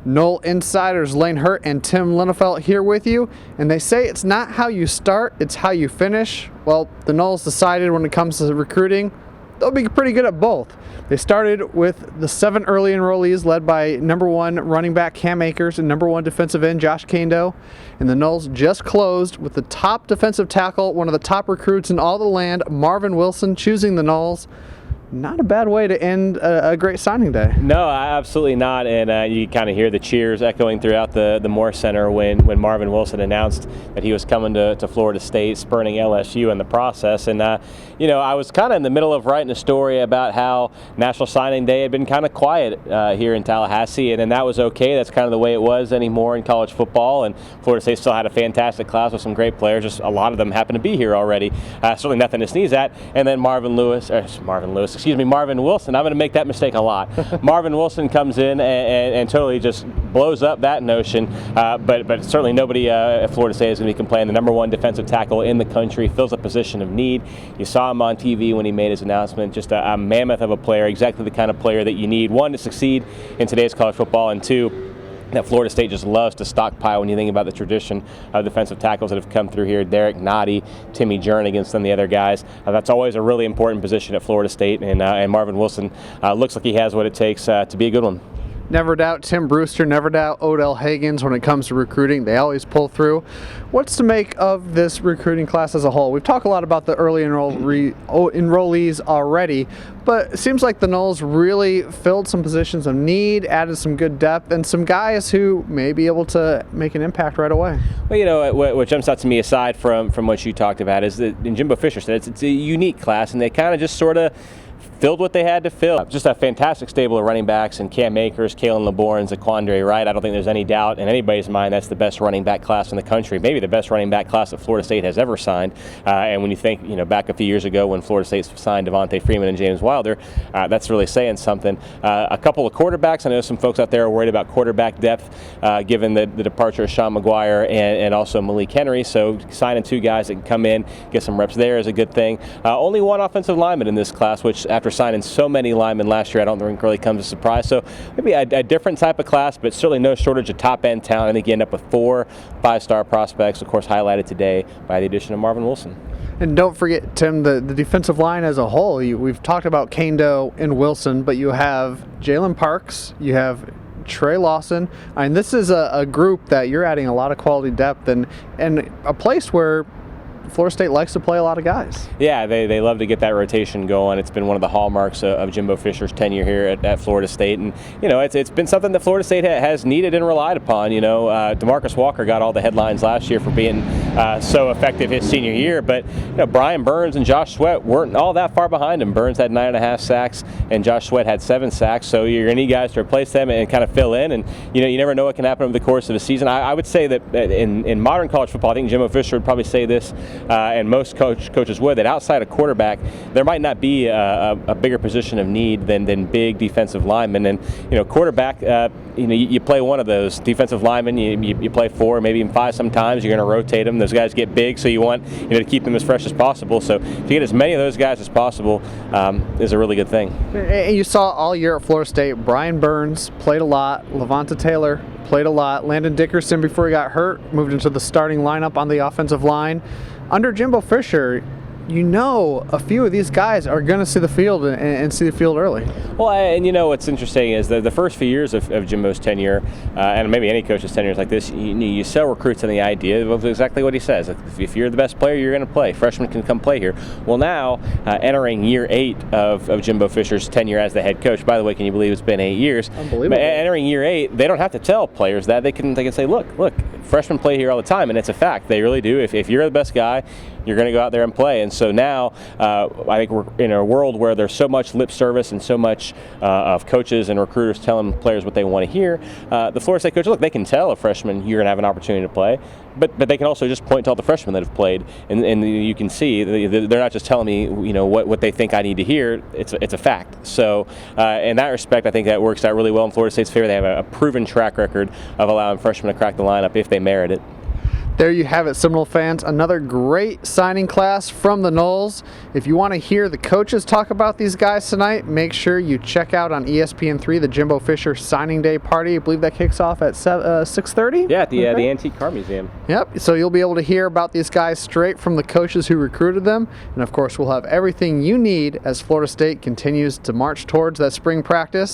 Nole insiders Lane Hurt and Tim Linnefelt here with you, and they say it's not how you start, it's how you finish. Well, the Noles decided when it comes to recruiting, they'll be pretty good at both. They started with the 7 early enrollees led by number 1 running back Cam Akers and number 1 defensive end Josh Kando, and the Noles just closed with the top defensive tackle, one of the top recruits in all the land, Marvin Wilson, choosing the Noles. Not a bad way to end a great signing day. No, absolutely not. And you kind of hear the cheers echoing throughout the Moore Center when Marvin Wilson announced that he was coming to Florida State, spurning LSU in the process. And, I was kind of in the middle of writing a story about how National Signing Day had been kind of quiet here in Tallahassee, and that was okay. That's kind of the way it was anymore in college football. And Florida State still had a fantastic class with some great players. Just a lot of them happen to be here already. Certainly nothing to sneeze at. And then Marvin Wilson, I'm going to make that mistake a lot. Marvin Wilson comes in and totally just blows up that notion. But certainly nobody at Florida State is going to be complaining. The number 1 defensive tackle in the country, fills a position of need. You saw him on TV when he made his announcement. Just a mammoth of a player, exactly the kind of player that you need. 1, to succeed in today's college football, and 2, that Florida State just loves to stockpile when you think about the tradition of defensive tackles that have come through here. Derek Nottie, Timmy Jernigan, some of the other guys. That's always a really important position at Florida State, and Marvin Wilson looks like he has what it takes to be a good one. Never doubt Tim Brewster, never doubt Odell Haggins when it comes to recruiting. They always pull through. What's to make of this recruiting class as a whole? We've talked a lot about the early enrollees already, but it seems like the Noles really filled some positions of need, added some good depth, and some guys who may be able to make an impact right away. Well, what jumps out to me, aside from what you talked about, is that, and Jimbo Fisher said, it's a unique class, and they kind of just sort of filled what they had to fill. Just a fantastic stable of running backs, and Cam Akers, Kalen LeBourne, Zaquandre Wright. I don't think there's any doubt in anybody's mind that's the best running back class in the country, maybe the best running back class that Florida State has ever signed. And when you think, back a few years ago when Florida State signed Devontae Freeman and James Wilder, that's really saying something. A couple of quarterbacks. I know some folks out there are worried about quarterback depth given the departure of Sean McGuire and also Malik Henry. So signing 2 guys that can come in, get some reps there is a good thing. Only 1 offensive lineman in this class, which after signing so many linemen last year, I don't think really comes as a surprise. So maybe a different type of class, but certainly no shortage of top-end talent. I think you end up with 4 5-star prospects, of course, highlighted today by the addition of Marvin Wilson. And don't forget, Tim, the defensive line as a whole. We've talked about Kando and Wilson, but you have Jalen Parks, you have Trey Lawson. I mean, this is a group that you're adding a lot of quality depth and a place where Florida State likes to play a lot of guys. Yeah, they love to get that rotation going. It's been one of the hallmarks of Jimbo Fisher's tenure here at Florida State, and it's been something that Florida State has needed and relied upon. DeMarcus Walker got all the headlines last year for being so effective his senior year, but Brian Burns and Josh Sweat weren't all that far behind him. Burns had 9.5 sacks, and Josh Sweat had 7 sacks. So you're going to need guys to replace them and kind of fill in, and you never know what can happen over the course of a season. I would say that in modern college football, I think Jimbo Fisher would probably say this. And most coaches would, that outside of quarterback, there might not be a bigger position of need than big defensive linemen. And quarterback, you play one of those. Defensive linemen, you play 4, maybe even 5 sometimes. You're going to rotate them. Those guys get big, so you want to keep them as fresh as possible. So to get as many of those guys as possible is a really good thing. And you saw all year at Florida State, Brian Burns played a lot, Levonta Taylor played a lot, Landon Dickerson, before he got hurt, moved into the starting lineup on the offensive line. Under Jimbo Fisher, a few of these guys are going to see the field and see the field early. Well, and what's interesting is the first few years of Jimbo's tenure, and maybe any coach's tenure is like this, you sell recruits on the idea of exactly what he says. If you're the best player, you're going to play. Freshmen can come play here. Well, now, entering year 8 of Jimbo Fisher's tenure as the head coach, by the way, can you believe it's been 8 years? Unbelievable. But entering year 8, they don't have to tell players that. They can say, look, freshmen play here all the time, and it's a fact. They really do. If you're the best guy, you're going to go out there and play. And so now I think we're in a world where there's so much lip service and so much of coaches and recruiters telling players what they want to hear. The Florida State coaches, look, they can tell a freshman you're going to have an opportunity to play, but they can also just point to all the freshmen that have played, and you can see they're not just telling me what they think I need to hear. It's a fact. So in that respect, I think that works out really well in Florida State's favor. They have a proven track record of allowing freshmen to crack the lineup if they merit it. There you have it, Seminole fans. Another great signing class from the Noles. If you want to hear the coaches talk about these guys tonight, make sure you check out on ESPN3 the Jimbo Fisher signing day party. I believe that kicks off at 6:30. Yeah, at the Antique Car Museum. Yep. So you'll be able to hear about these guys straight from the coaches who recruited them, and of course we'll have everything you need as Florida State continues to march towards that spring practice.